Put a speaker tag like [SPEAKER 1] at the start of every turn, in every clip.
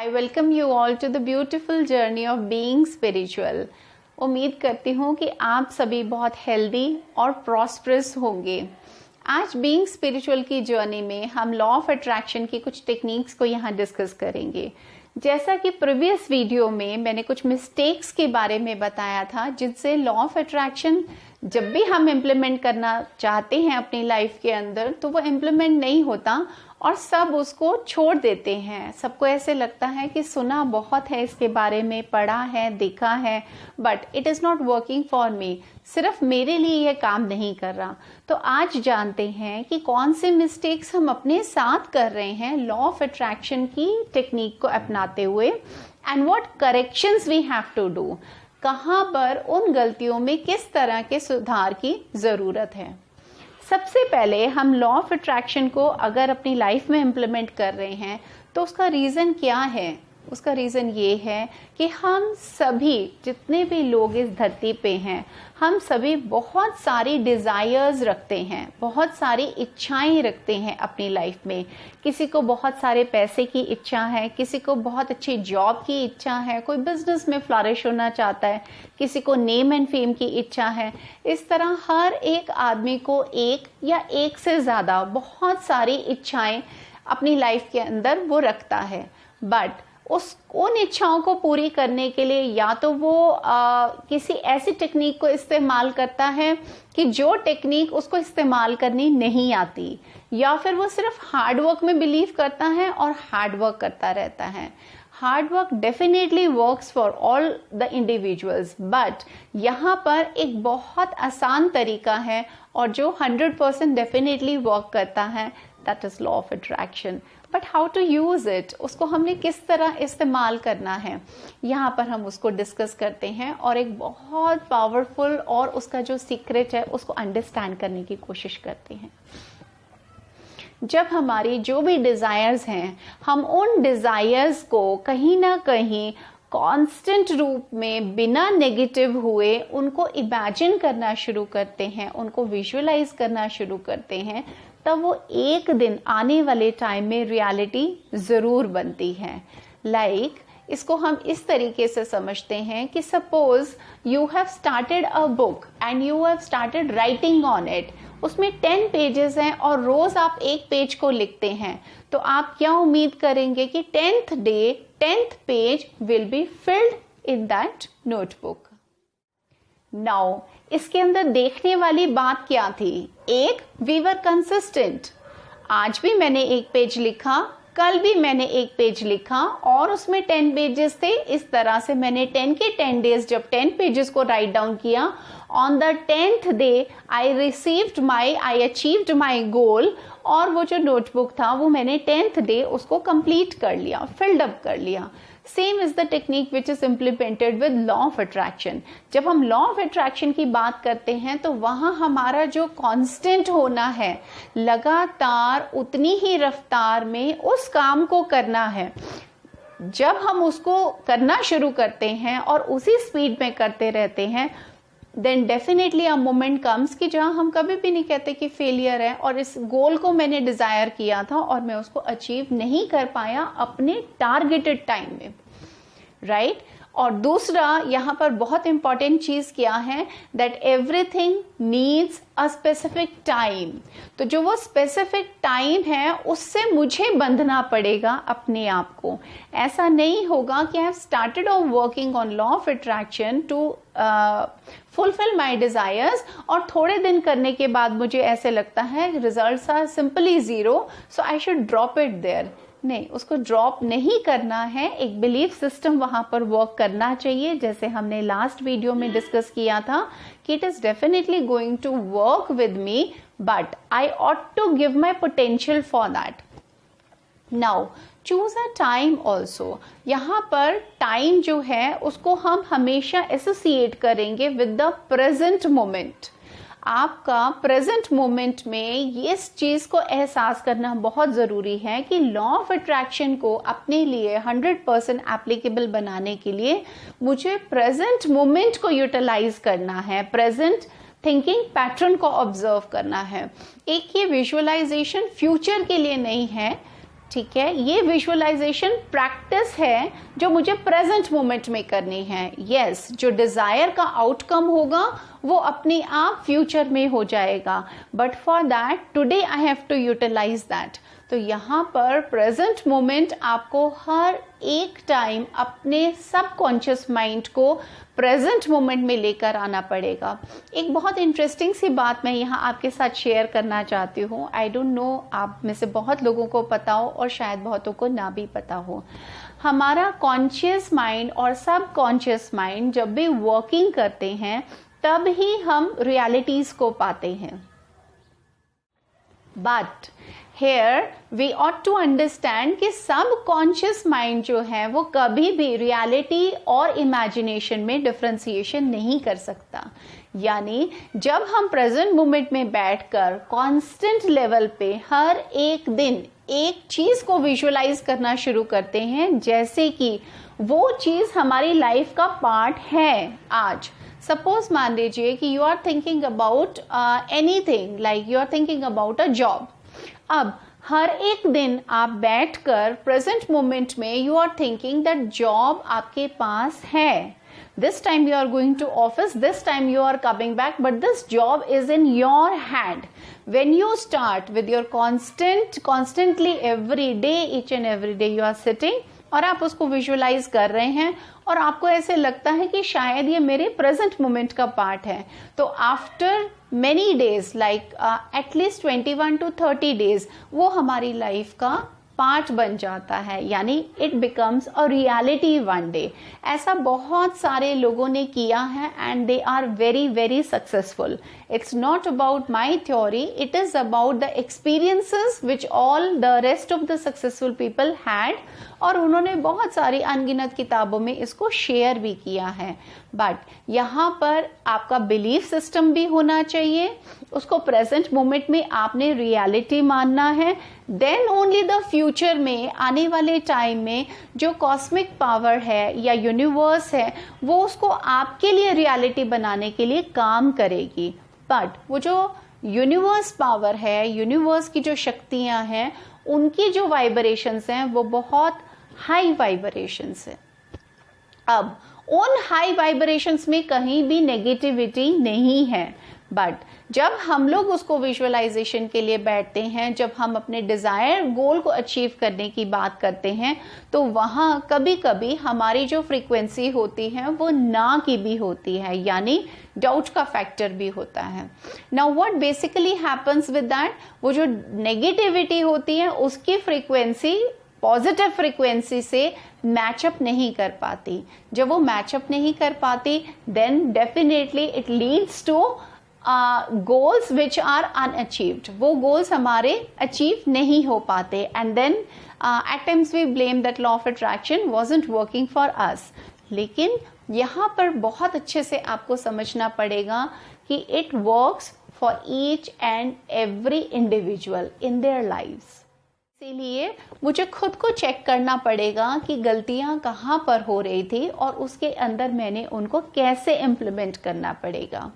[SPEAKER 1] I welcome you all to the beautiful journey of being spiritual. उम्मीद करती हूँ कि आप सभी बहुत हेल्दी और प्रॉस्परस होंगे। आज बीइंग स्पिरिचुअल की जर्नी में हम लॉ ऑफ अट्रैक्शन की कुछ टेक्निक्स को यहाँ डिस्कस करेंगे। जैसा कि प्रीवियस वीडियो में मैंने कुछ मिस्टेक्स के बारे में बताया था जिनसे लॉ ऑफ अट्रैक्शन जब भी हम इम्प्लीमेंट करना चाहते हैं अपनी लाइफ के अंदर तो वो इम्प्लीमेंट नहीं होता और सब उसको छोड़ देते हैं। सबको ऐसे लगता है कि सुना बहुत है इसके बारे में, पढ़ा है, देखा है, but it is not working for me, सिर्फ मेरे लिए यह काम नहीं कर रहा। तो आज जानते हैं कि कौन से मिस्टेक्स हम अपने साथ कर रहे हैं लॉ ऑफ अट्रैक्शन की टेक्निक को अपनाते हुए and what corrections we have to do. कहाँ पर उन गलतियों में किस तरह के सुधार की ज़रूरत है। सबसे पहले हम लॉ ऑफ अट्रैक्शन को अगर अपनी लाइफ में इम्प्लीमेंट कर रहे हैं तो उसका रीज़न क्या है? उसका रीज़न ये है कि हम सभी जितने भी लोग इस धरती पे हैं हम सभी बहुत सारी डिज़ायर्स रखते हैं, बहुत सारी इच्छाएं रखते हैं अपनी लाइफ में। किसी को बहुत सारे पैसे की इच्छा है, किसी को बहुत अच्छी जॉब की इच्छा है, कोई बिजनेस में फ्लरिश होना चाहता है, किसी को नेम एंड फेम की इच्छा है। इस तरह हर एक आदमी को एक या एक से ज़्यादा बहुत सारी इच्छाएं अपनी लाइफ के अंदर वो रखता है। बट उन इच्छाओं को पूरी करने के लिए या तो वो किसी ऐसी टेक्निक को इस्तेमाल करता है कि जो टेक्निक उसको इस्तेमाल करनी नहीं आती, या फिर वो सिर्फ हार्ड वर्क में बिलीव करता है और हार्ड वर्क करता रहता है। Hard work definitely works for all the individuals, but यहाँ पर एक बहुत आसान तरीका है और जो 100% डेफिनेटली वर्क करता है, that is law of attraction. But how to use it, उसको हमने किस तरह इस्तेमाल करना है, यहाँ पर हम उसको डिस्कस करते हैं और एक बहुत पावरफुल और उसका जो सीक्रेट है उसको अंडरस्टैंड करने की कोशिश करते हैं। जब हमारी जो भी डिज़ायर्स हैं हम उन डिज़ायर्स को कहीं ना कहीं कांस्टेंट रूप में बिना नेगेटिव हुए उनको इमेजिन करना शुरू करते हैं, उनको विजुअलाइज करना शुरू करते हैं, तब वो एक दिन आने वाले टाइम में रियलिटी ज़रूर बनती है। इसको हम इस तरीके से समझते हैं कि suppose you have started a book and you have started writing on it. उसमें 10 पेजेस हैं और रोज आप एक पेज को लिखते हैं, तो आप क्या उम्मीद करेंगे कि 10th day 10th page will be filled in that notebook. Now इसके अंदर देखने वाली बात क्या थी? एक, वी वर कंसिस्टेंट। आज भी मैंने एक पेज लिखा, कल भी मैंने एक पेज लिखा और उसमें 10 पेजेस थे। इस तरह से मैंने 10 के 10 डेज जब 10 पेजेस को राइट डाउन किया, on the 10th day I achieved my goal और वो जो नोटबुक था वो मैंने 10th डे उसको कंप्लीट कर लिया, फिल्ड अप कर लिया। Same is the technique which is implemented with law of attraction. जब हम लॉ ऑफ अट्रैक्शन की बात करते हैं तो वहां हमारा जो कांस्टेंट होना है, लगातार उतनी ही रफ्तार में उस काम को करना है। जब हम उसको करना शुरू करते हैं और उसी स्पीड में करते रहते हैं, then definitely a moment comes कि जहां हम कभी भी नहीं कहते कि फेलियर है और इस गोल को मैंने डिजायर किया था और मैं उसको अचीव नहीं कर पाया अपने टारगेटेड टाइम में, राइट। और दूसरा यहाँ पर बहुत इंपॉर्टेंट चीज क्या है, that everything needs a specific time. तो जो वो स्पेसिफिक टाइम है उससे मुझे बंधना पड़ेगा अपने आप को। ऐसा नहीं होगा कि I have started on working on law of attraction to fulfil my desires और थोड़े दिन करने के बाद मुझे ऐसे लगता है results are simply zero, so I should drop it there. नहीं, उसको ड्रॉप नहीं करना है। एक बिलीफ सिस्टम वहां पर वर्क करना चाहिए, जैसे हमने लास्ट वीडियो में डिस्कस किया था कि it is definitely going to work with me, but I ought to give my potential for that. Now choose a time also. यहाँ पर टाइम जो है उसको हम हमेशा एसोसिएट करेंगे विद द प्रेजेंट मोमेंट। आपका प्रेजेंट मोमेंट में इस चीज को एहसास करना बहुत जरूरी है कि लॉ ऑफ अट्रैक्शन को अपने लिए 100% एप्लीकेबल बनाने के लिए मुझे प्रेजेंट मोमेंट को यूटिलाइज करना है, प्रेजेंट थिंकिंग पैटर्न को ऑब्जर्व करना है। एक ये विजुअलाइजेशन फ्यूचर के लिए नहीं है, ठीक है, ये विजुअलाइजेशन प्रैक्टिस है जो मुझे प्रेजेंट मोमेंट में करनी है। यस, जो डिजायर का आउटकम होगा वो अपने आप फ्यूचर में हो जाएगा, but for that today I have to utilize that. तो यहाँ पर प्रेजेंट मोमेंट आपको हर एक टाइम अपने सबकॉन्शियस माइंड को प्रेजेंट मोमेंट में लेकर आना पड़ेगा। एक बहुत इंटरेस्टिंग सी बात मैं यहाँ आपके साथ शेयर करना चाहती हूँ। आई डोंट नो, आप में से बहुत लोगों को पता हो और शायद बहुतों को ना भी पता हो। हमारा कॉन्शियस माइंड और सब कॉन्शियस माइंड जब भी वर्किंग करते हैं तब ही हम रियलिटीज को पाते हैं। But Here we ought to understand कि सबकॉन्शियस माइंड जो है वो कभी भी रियलिटी और इमेजिनेशन में डिफरेंशिएशन नहीं कर सकता। यानी जब हम प्रेजेंट मोमेंट में बैठकर कांस्टेंट लेवल पे हर एक दिन एक चीज को विजुअलाइज करना शुरू करते हैं, जैसे कि वो चीज हमारी लाइफ का पार्ट है। आज सपोज मान लीजिए कि you are thinking about anything, like you are thinking about a job. अब हर एक दिन आप बैठकर प्रेजेंट मोमेंट में you are thinking that job आपके पास है। This time you are going to office, this time you are coming back, but this job is in your hand. When you start with your constantly every day, each and every day you are sitting और आप उसको visualise कर रहे हैं और आपको ऐसे लगता है कि शायद ये मेरे प्रेजेंट मोमेंट का पार्ट है, तो after many days, like at least 21 to 30 days, वो हमारी लाइफ का पार्ट बन जाता है, यानी it becomes a reality one day. ऐसा बहुत सारे लोगों ने किया है and they are very very successful. It's not about my theory, it is about the experiences which all the rest of the successful people had, और उन्होंने बहुत सारी अनगिनत किताबों में इसको शेयर भी किया है। बट यहाँ पर आपका बिलीफ सिस्टम भी होना चाहिए, उसको प्रेजेंट मोमेंट में आपने रियलिटी मानना है। देन ओनली द फ्यूचर में, आने वाले टाइम में जो कॉस्मिक पावर है या यूनिवर्स है वो उसको आपके लिए रियलिटी बनाने के लिए काम करेगी। बट वो जो यूनिवर्स पावर है, यूनिवर्स की जो शक्तियां हैं, उनकी जो वाइब्रेशंस हैं वो बहुत हाई वाइब्रेशंस है। अब उन हाई वाइब्रेशंस में कहीं भी नेगेटिविटी नहीं है, बट जब हम लोग उसको विजुअलाइजेशन के लिए बैठते हैं, जब हम अपने डिजायर गोल को अचीव करने की बात करते हैं, तो वहां कभी कभी हमारी जो फ्रीक्वेंसी होती है वो ना की भी होती है, यानी डाउट का फैक्टर भी होता है। Now what basically happens with that, वो जो नेगेटिविटी होती है उसकी फ्रीक्वेंसी पॉजिटिव फ्रीक्वेंसी से मैचअप नहीं कर पाती। जब वो मैचअप नहीं कर पाती, then definitely it leads to goals which are unachieved. वो गोल्स हमारे अचीव नहीं हो पाते, and then at times we blame that law of attraction wasn't working for us. लेकिन यहाँ पर बहुत अच्छे से आपको समझना पड़ेगा कि it works for each and every individual in their lives. इसीलिए मुझे खुद को चेक करना पड़ेगा कि गलतियां कहाँ पर हो रही थी और उसके अंदर मैंने उनको कैसे इम्प्लीमेंट करना पड़ेगा।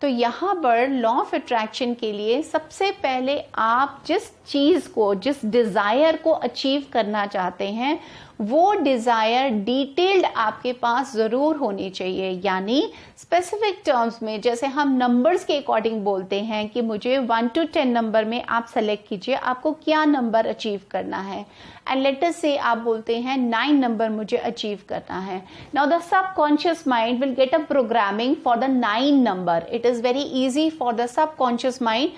[SPEAKER 1] तो यहाँ पर लॉ ऑफ अट्रैक्शन के लिए सबसे पहले आप जिस चीज को, जिस डिजायर को अचीव करना चाहते हैं, वो डिजायर डिटेल्ड आपके पास जरूर होनी चाहिए। यानी स्पेसिफिक टर्म्स में, जैसे हम नंबर्स के अकॉर्डिंग बोलते हैं कि मुझे 1 to 10 नंबर में आप सेलेक्ट कीजिए आपको क्या नंबर अचीव करना है, एंड लेट अस से आप बोलते हैं 9 नंबर मुझे अचीव करना है। Now the subconscious mind will get a programming for the 9 number. It is very easy for the subconscious mind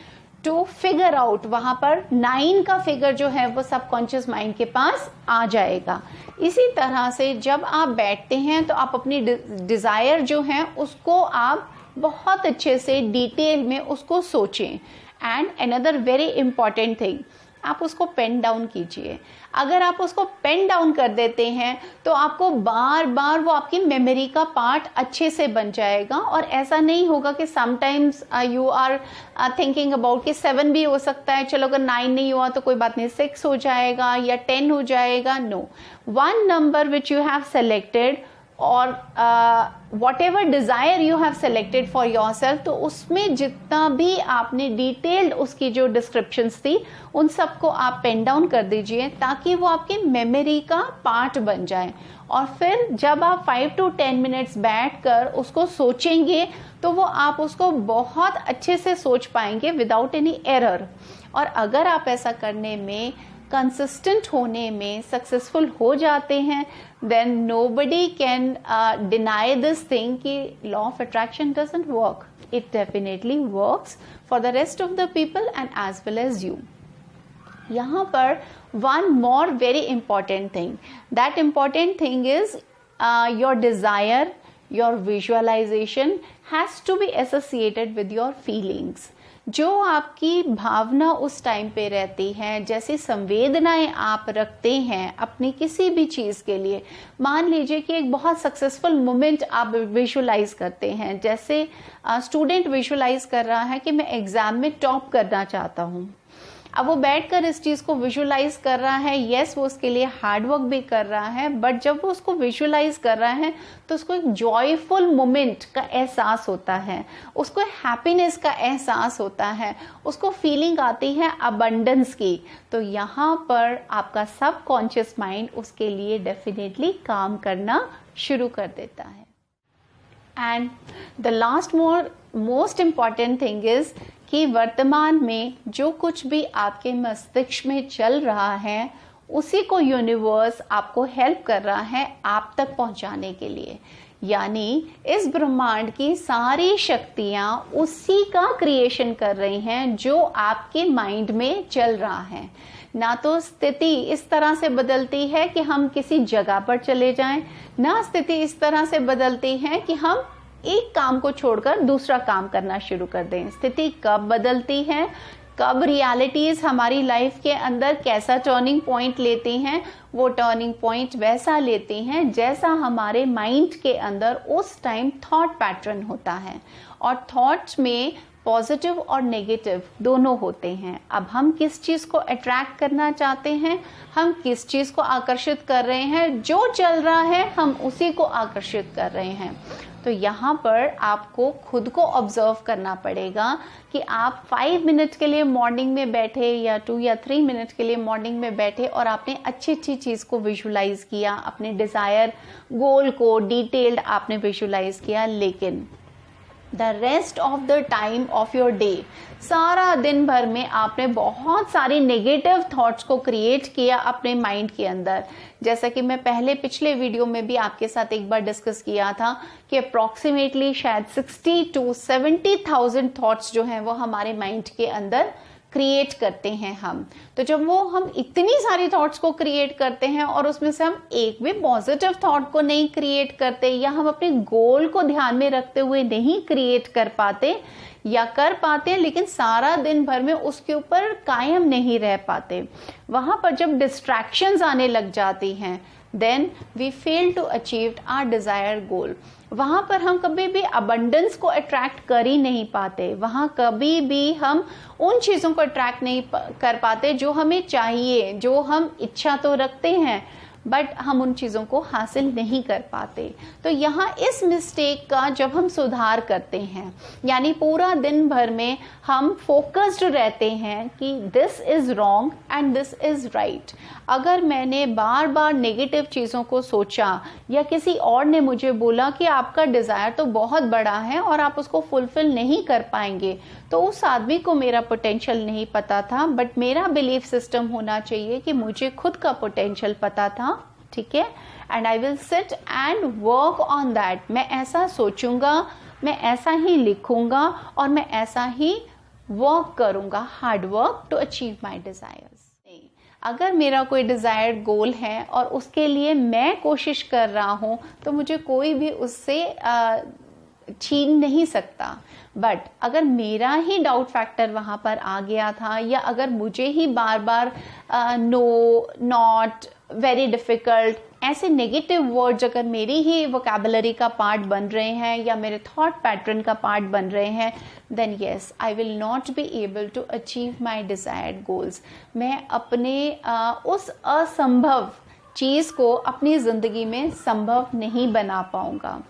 [SPEAKER 1] to figure out, वहां पर 9 का फिगर जो है वो सबकॉन्शियस माइंड के पास आ जाएगा। इसी तरह से जब आप बैठते हैं तो आप अपनी डिजायर जो है उसको आप बहुत अच्छे से डिटेल में उसको सोचें। And another very important thing, आप उसको पेन डाउन कीजिए। अगर आप उसको पेन डाउन कर देते हैं तो आपको बार बार वो आपकी मेमोरी का पार्ट अच्छे से बन जाएगा, और ऐसा नहीं होगा कि sometimes you are thinking about कि 7 भी हो सकता है, चलो अगर 9 नहीं हुआ तो कोई बात नहीं 6 हो जाएगा या 10 हो जाएगा। No, 1 number which you have selected, और whatever desire you have selected for yourself, तो उसमें जितना भी आपने डिटेल्ड उसकी जो डिस्क्रिप्शंस थी उन सबको आप पेन डाउन कर दीजिए ताकि वो आपकी मेमोरी का पार्ट बन जाए। और फिर जब आप 5 to 10 मिनट्स बैठकर उसको सोचेंगे तो वो आप उसको बहुत अच्छे से सोच पाएंगे विदाउट एनी एरर। और अगर आप ऐसा करने में कंसिस्टेंट होने में सक्सेसफुल हो जाते हैं, then nobody can deny this thing कि law of attraction doesn't work. It definitely works for the rest of the people and as well as you. यहाँ पर one more very important thing, that important thing is your desire, your visualization has to be associated with your feelings। जो आपकी भावना उस time पे रहती है, जैसी संवेदनाएं आप रखते हैं अपनी किसी भी चीज़ के लिए, मान लीजिए कि एक बहुत सक्सेसफुल मोमेंट आप विजुलाइज करते हैं, जैसे स्टूडेंट विजुलाइज कर रहा है कि मैं एग्जाम में टॉप करना चाहता हूँ। अब वो बैठकर इस चीज़ को विजुलाइज कर रहा है, यस वो उसके लिए हार्ड वर्क भी कर रहा है, बट जब वो उसको विजुलाइज कर रहा है तो उसको एक जॉयफुल मोमेंट का एहसास होता है, उसको हैप्पीनेस का एहसास होता है, उसको फीलिंग आती है अबंडेंस की। तो यहाँ पर आपका सबकॉन्शियस माइंड उसके लिए डेफिनेटली काम करना शुरू कर देता है। And the last most important thing is कि वर्तमान में जो कुछ भी आपके मस्तिष्क में चल रहा है उसी को यूनिवर्स आपको हेल्प कर रहा है आप तक पहुंचाने के लिए। यानी इस ब्रह्मांड की सारी शक्तियां उसी का क्रिएशन कर रही हैं जो आपके माइंड में चल रहा है। ना तो स्थिति इस तरह से बदलती है कि हम किसी जगह पर चले जाएं, ना स्थिति इस तरह से बदलती है कि हम एक काम को छोड़कर दूसरा काम करना शुरू कर दें। स्थिति कब बदलती है, कब रियलिटीज हमारी लाइफ के अंदर कैसा टर्निंग पॉइंट लेती हैं, वो टर्निंग पॉइंट वैसा लेती हैं जैसा हमारे माइंड के अंदर उस टाइम थॉट पैटर्न होता है। और थॉट्स में पॉजिटिव और नेगेटिव दोनों होते हैं। अब हम किस चीज़ को अट्रैक्ट करना चाहते हैं, हम किस चीज़ को आकर्षित कर रहे हैं, जो चल रहा है हम उसी को आकर्षित कर रहे हैं। तो यहाँ पर आपको खुद को ऑब्जर्व करना पड़ेगा कि आप 5 मिनट के लिए मॉर्निंग में बैठे या 2 या 3 मिनट के लिए मॉर्निंग में बैठे और आपने अच्छी अच्छी चीज़ को विजुलाइज किया, अपने डिज़ायर गोल को डिटेल्ड आपने विजुलाइज किया, लेकिन the rest of the time of your day, सारा दिन भर में आपने बहुत सारी नेगेटिव थॉट्स को क्रिएट किया अपने माइंड के अंदर। जैसा कि मैं पिछले वीडियो में भी आपके साथ एक बार डिस्कस किया था कि अप्रॉक्सीमेटली शायद 60 to 70,000 थॉट्स जो हैं वो हमारे माइंड के अंदर क्रिएट करते हैं हम। तो जब वो हम इतनी सारी थॉट्स को क्रिएट करते हैं और उसमें से हम एक भी पॉजिटिव थॉट को नहीं क्रिएट करते, या हम अपने गोल को ध्यान में रखते हुए नहीं क्रिएट कर पाते, या कर पाते हैं लेकिन सारा दिन भर में उसके ऊपर कायम नहीं रह पाते, वहां पर जब डिस्ट्रैक्शंस आने लग जाती हैं, then we fail to achieve our desired goal. वहां पर हम कभी भी अबंडेंस को अट्रैक्ट कर ही नहीं पाते, वहां कभी भी हम उन चीजों को अट्रैक्ट नहीं कर पाते जो हमें चाहिए, जो हम इच्छा तो रखते हैं बट हम उन चीज़ों को हासिल नहीं कर पाते। तो यहाँ इस मिस्टेक का जब हम सुधार करते हैं, यानी पूरा दिन भर में हम फोकस्ड रहते हैं कि this is wrong and this is right. अगर मैंने बार बार नेगेटिव चीज़ों को सोचा या किसी और ने मुझे बोला कि आपका डिज़ायर तो बहुत बड़ा है और आप उसको फुलफिल नहीं कर पाएंगे, तो उस आदमी को मेरा पोटेंशियल नहीं पता था, बट मेरा बिलीफ सिस्टम होना चाहिए कि मुझे खुद का पोटेंशियल पता था, ठीक है, and I will sit and work on that. मैं ऐसा सोचूंगा, मैं ऐसा ही लिखूंगा और मैं ऐसा ही वर्क करूंगा, hard work to achieve my desires. अगर मेरा कोई डिजायर्ड गोल है और उसके लिए मैं कोशिश कर रहा हूं तो मुझे कोई भी उससे छीन नहीं सकता। बट अगर मेरा ही डाउट फैक्टर वहां पर आ गया था, या अगर मुझे ही बार बार नो, नॉट, वेरी डिफिकल्ट ऐसे नेगेटिव वर्ड्स अगर मेरी ही वोकैबुलरी का पार्ट बन रहे हैं या मेरे थॉट पैटर्न का पार्ट बन रहे हैं, then yes I will not be able to achieve my desired goals. मैं अपने उस असंभव चीज़ को अपनी ज़िंदगी में संभव नहीं बना पाऊंगा।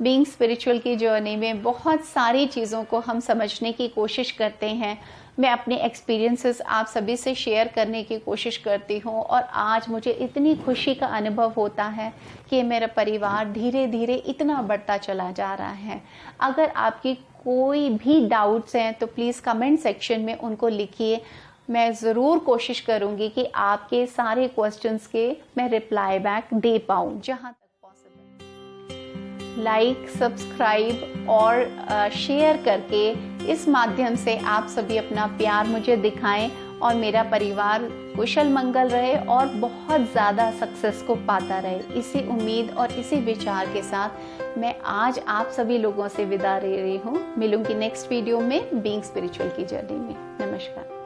[SPEAKER 1] बीइंग स्पिरिचुअल की जर्नी में बहुत सारी चीज़ों को हम समझने की कोशिश करते हैं। मैं अपने एक्सपीरियंसेस आप सभी से शेयर करने की कोशिश करती हूँ और आज मुझे इतनी खुशी का अनुभव होता है कि मेरा परिवार धीरे धीरे इतना बढ़ता चला जा रहा है। अगर आपकी कोई भी डाउट्स हैं तो प्लीज़ कमेंट सेक्शन में उनको लिखिए। मैं ज़रूर कोशिश करूँगी कि आपके सारे क्वेश्चंस के मैं रिप्लाई बैक दे पाऊँ जहाँ तक पॉसिबल। लाइक, सब्सक्राइब और शेयर करके इस माध्यम से आप सभी अपना प्यार मुझे दिखाएं और मेरा परिवार कुशल मंगल रहे और बहुत ज़्यादा सक्सेस को पाता रहे। इसी उम्मीद और इसी विचार के साथ मैं आज आप सभी लोगों से विदा ले रही हूँ। मिलूंगी नेक्स्ट वीडियो में बीइंग स्पिरिचुअल की जर्नी में। नमस्कार।